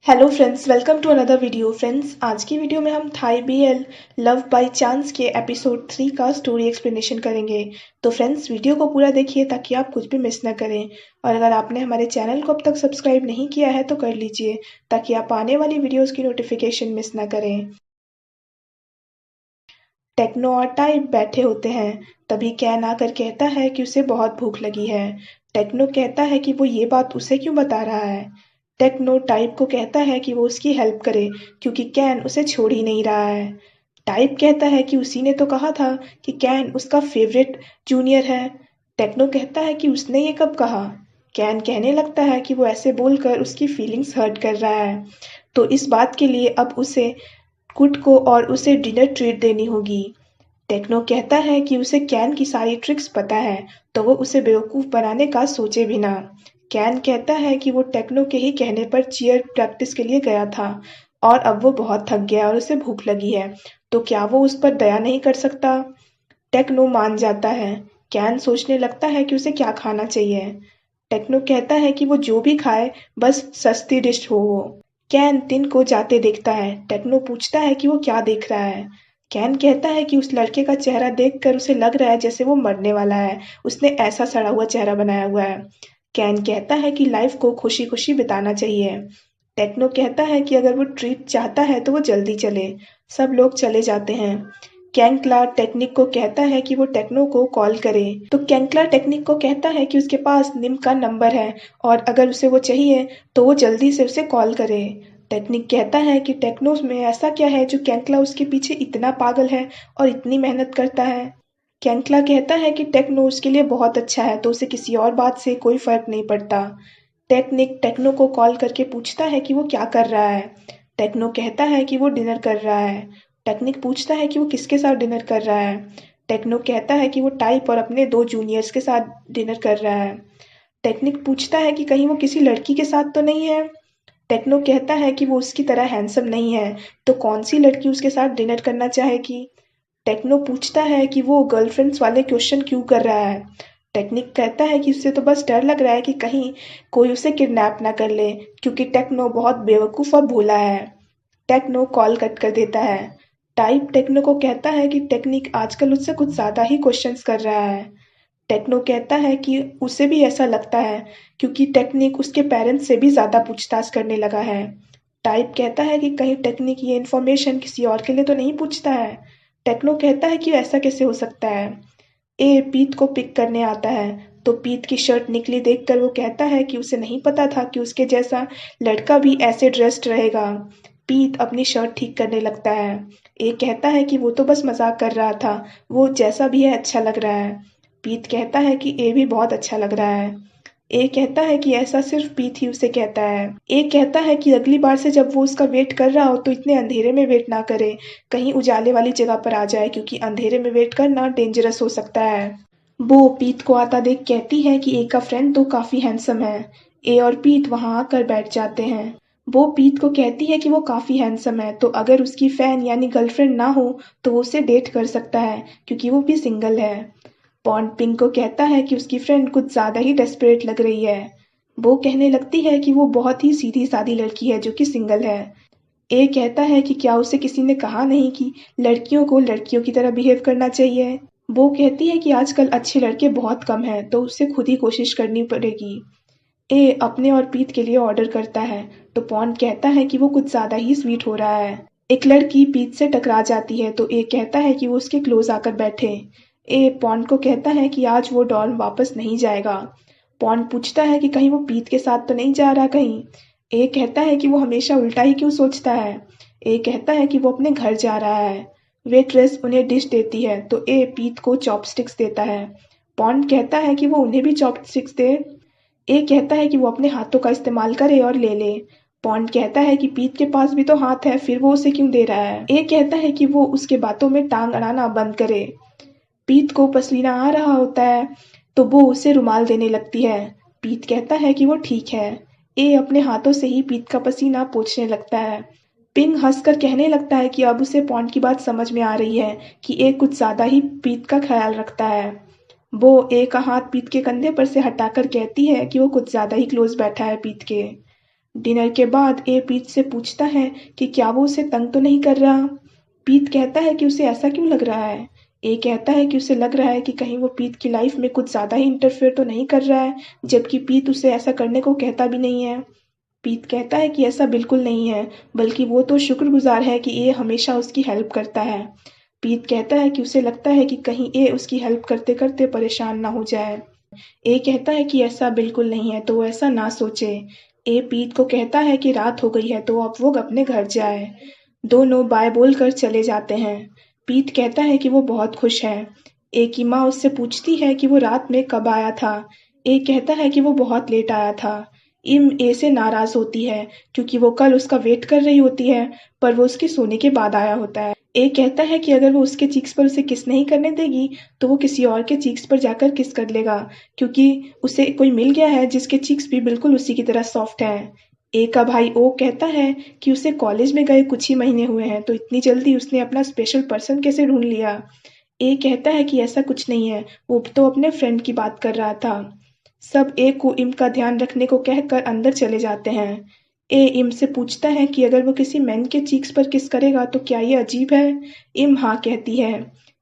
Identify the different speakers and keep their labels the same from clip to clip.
Speaker 1: Hello friends, welcome to another video. Friends, आज की video में हम Thai BL love by chance के एपिसोड 3 का स्टोरी एक्सप्लेनेशन करेंगे। तो फ्रेंड्स, वीडियो को पूरा देखिए ताकि आप कुछ भी मिस ना करें। और अगर आपने हमारे चैनल को अब तक सब्सक्राइब नहीं किया है तो कर लीजिए ताकि आप आने वाली वीडियोस की नोटिफिकेशन मिस ना करें। टेक्नो और टाइप बैठे होते हैं, तभी कैन आकर कहता है कि उसे बहुत भूख लगी है। टेक्नो कहता है कि वो ये बात उसे क्यों बता रहा है। टेक्नो टाइप को कहता है कि वो उसकी हेल्प करे क्योंकि कैन उसे छोड़ ही नहीं रहा है। टाइप कहता है कि उसी ने तो कहा था कि कैन उसका फेवरेट जूनियर है। टेक्नो कहता है कि उसने ये कब कहा। कैन कहने लगता है कि वो ऐसे बोलकर उसकी फीलिंग्स हर्ट कर रहा है, तो इस बात के लिए अब उसे कुट को और उसे डिनर ट्रीट देनी होगी। टेक्नो कहता है कि उसे कैन की सारी ट्रिक्स पता है, तो वो उसे बेवकूफ बनाने का सोचे भी ना। कैन कहता है कि वो टेक्नो के ही कहने पर चीयर प्रैक्टिस के लिए गया था और अब वो बहुत थक गया और उसे भूख लगी है, तो क्या वो उस पर दया नहीं कर सकता। टेक्नो मान जाता है। कैन सोचने लगता है कि उसे क्या खाना चाहिए। टेक्नो कहता है कि वो जो भी खाए, बस सस्ती डिश हो वो। कैन तिन को जाते देखता है। टेक्नो पूछता है कि वो क्या देख रहा है। कैन कहता है कि उस लड़के का चेहरा देखकर उसे लग रहा है जैसे वो मरने वाला है, उसने ऐसा सड़ा हुआ चेहरा बनाया हुआ है। कैन कहता है कि लाइफ को खुशी खुशी बिताना चाहिए। टेक्नो कहता है कि अगर वो ट्रीट चाहता है तो वो जल्दी चले। सब लोग चले जाते हैं। कैंकला टेक्निक को कहता है कि वो टेक्नो को कॉल करे, तो कैंकला टेक्निक को कहता है कि उसके पास निम का नंबर है और अगर उसे वो चाहिए तो वो जल्दी से उसे कॉल करे। टेक्निक कहता है कि टेक्नो में ऐसा क्या है जो कैंकला उसके पीछे इतना पागल है और इतनी मेहनत करता है। कैंकला कहता है कि टेक्नो उसके लिए बहुत अच्छा है, तो उसे किसी और बात से कोई फर्क नहीं पड़ता। टेक्निक टेक्नो को कॉल करके पूछता है कि वो क्या कर रहा है। टेक्नो कहता है कि वो डिनर कर रहा है। टेक्निक पूछता है कि वो किसके साथ डिनर कर रहा है। टेक्नो कहता है कि वो टाइप और अपने 2 जूनियर्स के साथ डिनर कर रहा है। टेक्निक पूछता है कि कहीं वो किसी लड़की के साथ तो नहीं है। टेक्नो कहता है कि वो उसकी तरह हैंडसम नहीं है, तो कौन सी लड़की उसके साथ डिनर करना चाहेगी। टेक्नो पूछता है कि वो गर्लफ्रेंड्स वाले क्वेश्चन क्यों कर रहा है। टेक्निक कहता है कि उससे तो बस डर लग रहा है कि कहीं कोई उसे किडनैप ना कर ले, क्योंकि टेक्नो बहुत बेवकूफ़ और भोला है। टेक्नो कॉल कट कर देता है। टाइप टेक्नो को कहता है कि टेक्निक आजकल उससे कुछ ज़्यादा ही क्वेश्चंस कर रहा है। टेक्नो कहता है कि उसे भी ऐसा लगता है, क्योंकि टेक्निक उसके पेरेंट्स से भी ज़्यादा पूछताछ करने लगा है। टाइप कहता है कि कहीं टेक्निक ये इन्फॉर्मेशन किसी और के लिए तो नहीं पूछता है। टेक्नो कहता है कि ऐसा कैसे हो सकता है। ए पीत को पिक करने आता है, तो पीत की शर्ट निकली देखकर वो कहता है कि उसे नहीं पता था कि उसके जैसा लड़का भी ऐसे ड्रेस्ड रहेगा। पीत अपनी शर्ट ठीक करने लगता है। ए कहता है कि वो तो बस मजाक कर रहा था, वो जैसा भी है अच्छा लग रहा है। पीत कहता है कि ए भी बहुत अच्छा लग रहा है। ए कहता है कि ऐसा सिर्फ पीत ही उसे कहता है। ए कहता है कि अगली बार से जब वो उसका वेट कर रहा हो तो इतने अंधेरे में वेट ना करे, कहीं उजाले वाली जगह पर आ जाए, क्योंकि अंधेरे में वेट करना डेंजरस हो सकता है। वो पीत को आता देख कहती है कि ए का फ्रेंड तो काफी हैंडसम है। ए और पीत वहां आकर बैठ जाते हैं। वो पीत को कहती है कि वो काफी हैंडसम है, तो अगर उसकी फैन यानी गर्लफ्रेंड ना हो तो वो उसे डेट कर सकता है, क्योंकि वो भी सिंगल है। पॉन्ड पिंक को कहता है कि उसकी फ्रेंड कुछ ज्यादा ही डेस्परेट लग रही है। वो कहने लगती है कि वो बहुत ही सीधी सादी लड़की है जो कि सिंगल है। ए कहता है कि क्या उसे किसी ने कहा नहीं कि लड़कियों को लड़कियों की तरह बिहेव करना चाहिए। वो कहती है कि आजकल अच्छे लड़के बहुत कम हैं, तो उसे खुद ही कोशिश करनी पड़ेगी। ए अपने और पीत के लिए ऑर्डर करता है, तो पॉन्ड कहता है कि वो कुछ ज्यादा ही स्वीट हो रहा है। एक लड़की पीत से टकरा जाती है, तो ए कहता है कि वो उसके क्लोज आकर बैठे। ए पॉन्ड को कहता है कि आज वो डॉर्म वापस नहीं जाएगा। पॉन्ड पूछता है कि कहीं वो पीत के साथ तो नहीं जा रहा कहीं। ए कहता है कि वो हमेशा उल्टा ही क्यों सोचता है। ए कहता है कि वो अपने घर जा रहा है। वेट्रेस उन्हें डिश देती है, तो ए पीत को चॉपस्टिक्स देता है। पॉन्ड कहता है कि वो उन्हें भी चॉपस्टिक्स दे। ए कहता है कि वो अपने हाथों का इस्तेमाल करे और ले ले। पॉन्ड कहता है कि पीत के पास भी तो हाथ है, फिर वो उसे क्यों दे रहा है। ए कहता है कि वो उसके बातों में टांग अड़ाना बंद करे। पीत को पसीना आ रहा होता है, तो वो उसे रुमाल देने लगती है। पीत कहता है कि वो ठीक है। ए अपने हाथों से ही पीत का पसीना पोंछने लगता है। पिंग हंसकर कहने लगता है कि अब उसे पॉन्ड की बात समझ में आ रही है कि ए कुछ ज्यादा ही पीत का ख्याल रखता है। वो ए का हाथ पीत के कंधे पर से हटाकर कहती है कि वो कुछ ज्यादा ही क्लोज बैठा है पीत के। डिनर के बाद ए पीत से पूछता है कि क्या वो उसे तंग तो नहीं कर रहा। पीत कहता है कि उसे ऐसा क्यों लग रहा है। ए कहता है कि उसे लग रहा है कि कहीं वो पीत की लाइफ में कुछ ज़्यादा ही इंटरफेयर तो नहीं कर रहा है, जबकि पीत उसे ऐसा करने को कहता भी नहीं है। पीत कहता है कि ऐसा बिल्कुल नहीं है, बल्कि वो तो शुक्रगुजार है कि ए हमेशा उसकी हेल्प करता है। पीत कहता है कि उसे लगता है कि कहीं ए उसकी हेल्प करते करते परेशान ना हो जाए। ए कहता है कि ऐसा बिल्कुल नहीं है, तो वो ऐसा ना सोचे। ए पीत को कहता है कि रात हो गई है, तो अब वो अपने घर जाए। दोनों बाय बोलकर चले जाते हैं। पीत कहता है कि वो बहुत खुश है। ए की माँ उससे पूछती है कि वो रात में कब आया था। ए कहता है कि वो बहुत लेट आया था। इम ए से नाराज होती है क्योंकि वो कल उसका वेट कर रही होती है, पर वो उसके सोने के बाद आया होता है। ए कहता है कि अगर वो उसके चीक्स पर उसे किस नहीं करने देगी, तो वो किसी और के चीक्स पर जाकर किस कर लेगा, क्योंकि उसे कोई मिल गया है जिसके चीक्स भी बिल्कुल उसी की तरह सॉफ्ट हैं। ए का भाई ओ कहता है कि उसे कॉलेज में गए कुछ ही महीने हुए हैं, तो इतनी जल्दी उसने अपना स्पेशल पर्सन कैसे ढूंढ लिया। ए कहता है कि ऐसा कुछ नहीं है, वो तो अपने फ्रेंड की बात कर रहा था। सब ए को इम का ध्यान रखने को कहकर अंदर चले जाते हैं। ए इम से पूछता है कि अगर वो किसी मैन के चीक्स पर किस करेगा तो क्या ये अजीब है। इम हाँ कहती है।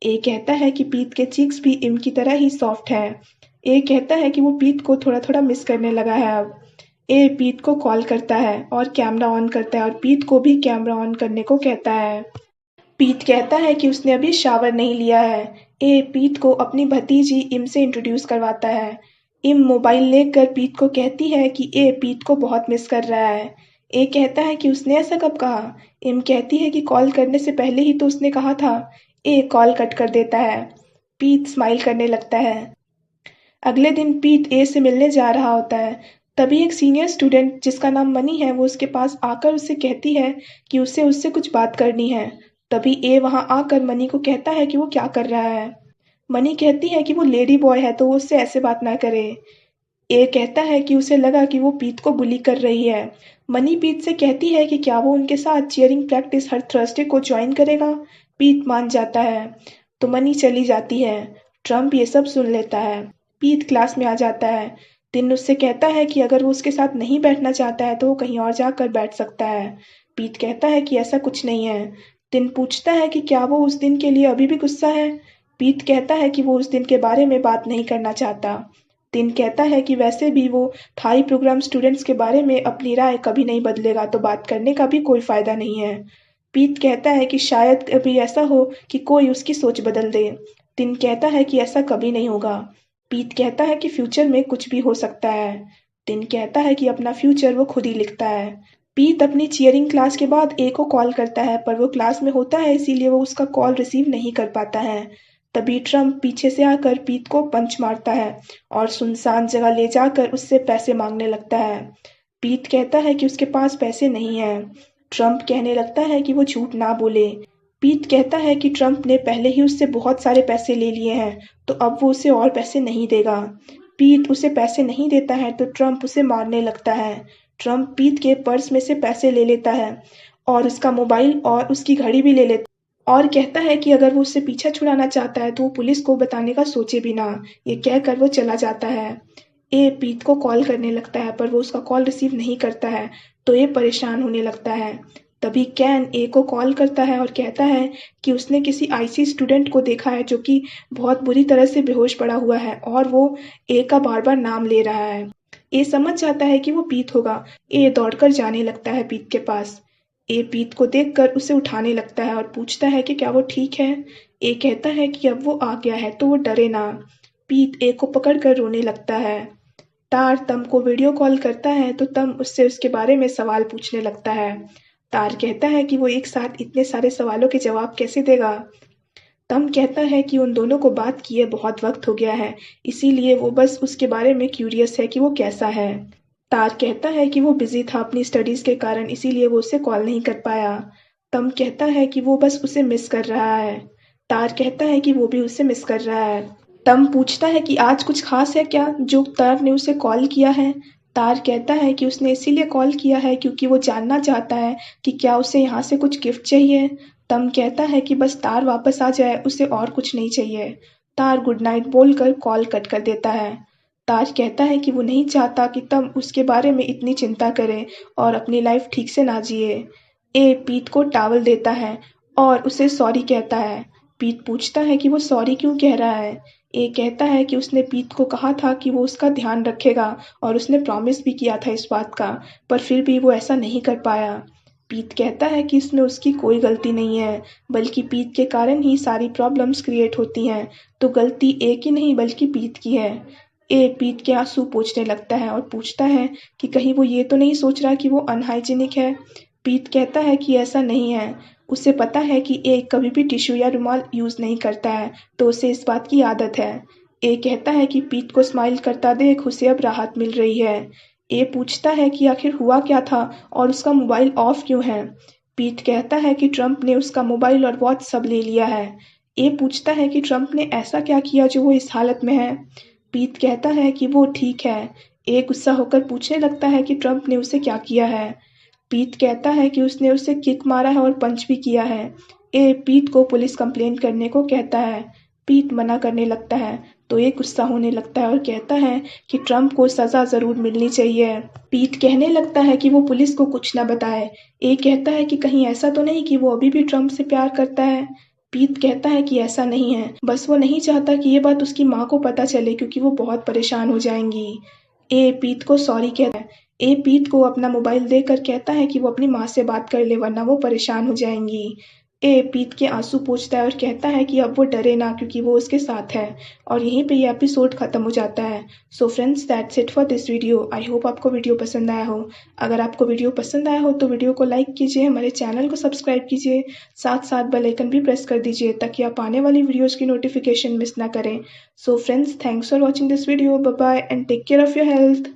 Speaker 1: ए कहता है कि पीत के चीक्स भी इम की तरह ही सॉफ्ट है। ए कहता है कि वो पीत को थोड़ा थोड़ा मिस करने लगा है अब। ए पीत को कॉल करता है और कैमरा ऑन करता है और पीत को भी कैमरा ऑन करने को कहता है। पीत कहता है कि उसने अभी शावर नहीं लिया है। ए पीत को अपनी भतीजी इम से इंट्रोड्यूस करवाता है। इम मोबाइल लेकर पीत को कहती है कि ए पीत को बहुत मिस कर रहा है। ए कहता है कि उसने ऐसा कब कहा। इम कहती है कि कॉल करने से पहले ही तो उसने कहा था। ए कॉल कट कर देता है। पीत स्माइल करने लगता है। अगले दिन पीत ए से मिलने जा रहा होता है। तभी एक सीनियर स्टूडेंट जिसका नाम मनी है वो उसके पास आकर उससे कहती है कि उसे उससे कुछ बात करनी है। तभी ए वहां आकर मनी को कहता है कि वो क्या कर रहा है। मनी कहती है कि वो लेडी बॉय है, तो वो उससे ऐसे बात ना करे। ए कहता है कि उसे लगा कि वो पीत को बुली कर रही है। मनी पीत से कहती है कि क्या वो उनके साथ चीयरिंग प्रैक्टिस हर थर्सडे को ज्वाइन करेगा। पीत मान जाता है, तो मनी चली जाती है। ट्रम्प ये सब सुन लेता है। पीत क्लास में आ जाता है। तिन उससे कहता है कि अगर वो उसके साथ नहीं बैठना चाहता है तो वो कहीं और जाकर बैठ सकता है। पीत कहता है कि ऐसा कुछ नहीं है। तिन पूछता है कि क्या वो उस दिन के लिए अभी भी गुस्सा है। पीत कहता है कि वो उस दिन के बारे में बात नहीं करना चाहता। तिन कहता है कि वैसे भी वो थाई प्रोग्राम स्टूडेंट्स के बारे में अपनी राय कभी नहीं बदलेगा, तो बात करने का भी कोई फायदा नहीं है। पीत कहता है कि शायद कभी ऐसा हो कि कोई उसकी सोच बदल दे। तिन कहता है कि ऐसा कभी नहीं होगा। पीत कहता है कि फ्यूचर में कुछ भी हो सकता है। तिन कहता है कि अपना फ्यूचर वो खुद ही लिखता है। पीत अपनी चीयरिंग क्लास के बाद ए को कॉल करता है, पर वो क्लास में होता है इसीलिए वो उसका कॉल रिसीव नहीं कर पाता है। तभी ट्रम्प पीछे से आकर पीत को पंच मारता है और सुनसान जगह ले जाकर उससे पैसे मांगने लगता है। पीत कहता है कि उसके पास पैसे नहीं है। ट्रम्प कहने लगता है कि वो झूठ ना बोले। पीत कहता है कि ट्रम्प ने पहले ही उससे बहुत सारे पैसे ले लिए हैं, तो अब वो उसे और पैसे नहीं देगा। पीत उसे पैसे नहीं देता है तो ट्रम्प उसे मारने लगता है। ट्रम्प पीत के पर्स में से पैसे ले लेता है और उसका मोबाइल और उसकी घड़ी भी ले लेता है और कहता है कि अगर वो उससे पीछा छुड़ाना चाहता है तो वो पुलिस को बताने का सोचे भी ना। ये कहकर वो चला जाता है। ए पीत को कॉल करने लगता है, पर वो उसका कॉल रिसीव नहीं करता है, तो ये परेशान होने लगता है। तभी कैन ए को कॉल करता है और कहता है कि उसने किसी आईसी स्टूडेंट को देखा है जो कि बहुत बुरी तरह से बेहोश पड़ा हुआ है और वो ए का बार बार नाम ले रहा है। ए समझ जाता है कि वो पीत होगा। ए दौड़कर जाने लगता है पीत के पास। ए पीत को देखकर उसे उठाने लगता है और पूछता है कि क्या वो ठीक है। ए कहता है कि अब वो आ गया है तो वो डरे ना। पीत ए को पकड़कर रोने लगता है। तार तम को वीडियो कॉल करता है तो तम उससे उसके बारे में सवाल पूछने लगता है। तार कहता है कि वो एक साथ इतने सारे सवालों के जवाब कैसे देगा। तम कहता है कि उन दोनों को बात किए बहुत वक्त हो गया है, इसीलिए वो बस उसके बारे में क्यूरियस है कि वो कैसा है। तार कहता है कि वो बिजी था अपनी स्टडीज के कारण, इसीलिए वो उसे कॉल नहीं कर पाया। तम कहता है कि वो बस उसे मिस कर रहा है। तार कहता है कि वो भी उसे मिस कर रहा है। तम पूछता है कि आज कुछ खास है क्या जो तार ने उसे कॉल किया है। तार कहता है कि उसने इसीलिए कॉल किया है क्योंकि वो जानना चाहता है कि क्या उसे यहाँ से कुछ गिफ्ट चाहिए। तम कहता है कि बस तार वापस आ जाए, उसे और कुछ नहीं चाहिए। तार गुड नाइट बोलकर कॉल कट कर देता है। ताज कहता है कि वो नहीं चाहता कि तुम उसके बारे में इतनी चिंता करें और अपनी लाइफ ठीक से ना जिए। ए पीट को टॉवल देता है और उसे सॉरी कहता है। पीट पूछता है कि वो सॉरी क्यों कह रहा है। ए कहता है कि उसने पीट को कहा था कि वो उसका ध्यान रखेगा और उसने प्रॉमिस भी किया था इस बात का, पर फिर भी वो ऐसा नहीं कर पाया। पीट कहता है कि इसमें उसकी कोई गलती नहीं है, बल्कि पीट के कारण ही सारी प्रॉब्लम्स क्रिएट होती हैं, तो गलती ए की नहीं बल्कि पीट की है। ए पीट के आंसू पोंछने लगता है और पूछता है कि कहीं वो ये तो नहीं सोच रहा कि वो अनहाइजीनिक है। पीट कहता है कि ऐसा नहीं है, उसे पता है कि ए कभी भी टिश्यू या रुमाल यूज़ नहीं करता है, तो उसे इस बात की आदत है। ए कहता है कि पीट को स्माइल करता देख उसे अब राहत मिल रही है। ए पूछता है कि आखिर हुआ क्या था और उसका मोबाइल ऑफ क्यों है। पीट कहता है कि ट्रंप ने उसका मोबाइल और वॉच सब ले लिया है। ए पूछता है कि ट्रंप ने ऐसा क्या किया जो वो इस हालत में है। पीट कहता है कि वो ठीक है। ए गुस्सा होकर पूछने लगता है कि ट्रंप ने उसे क्या किया है। पीट कहता है कि उसने उसे किक मारा है और पंच भी किया है। ए पीट को पुलिस कंप्लेंट करने को कहता है। पीट मना करने लगता है तो ए गुस्सा होने लगता है और कहता है कि ट्रंप को सज़ा ज़रूर मिलनी चाहिए। पीट कहने लगता है कि वो पुलिस को कुछ न बताए। ए कहता है कि कहीं ऐसा तो नहीं कि वो अभी भी ट्रंप से प्यार करता है। पीट कहता है कि ऐसा नहीं है, बस वो नहीं चाहता कि ये बात उसकी माँ को पता चले क्योंकि वो बहुत परेशान हो जाएंगी। ए पीट को सॉरी कहता है। ए पीट को अपना मोबाइल देकर कहता है कि वो अपनी माँ से बात कर ले वरना वो परेशान हो जाएंगी। ए पीट के आंसू पोंछता है और कहता है कि अब वो डरे ना क्योंकि वो उसके साथ है। और यहीं पे ये एपिसोड खत्म हो जाता है। So friends, that's it for this video. I hope आपको वीडियो पसंद आया हो। अगर आपको वीडियो पसंद आया हो तो वीडियो को लाइक कीजिए, हमारे चैनल को सब्सक्राइब कीजिए, साथ साथ बेल आइकन भी प्रेस कर दीजिए ताकि आप आने वाली वीडियोज़ की नोटिफिकेशन मिस ना करें। So friends, thanks for watching this video. Bye bye and take care of your health.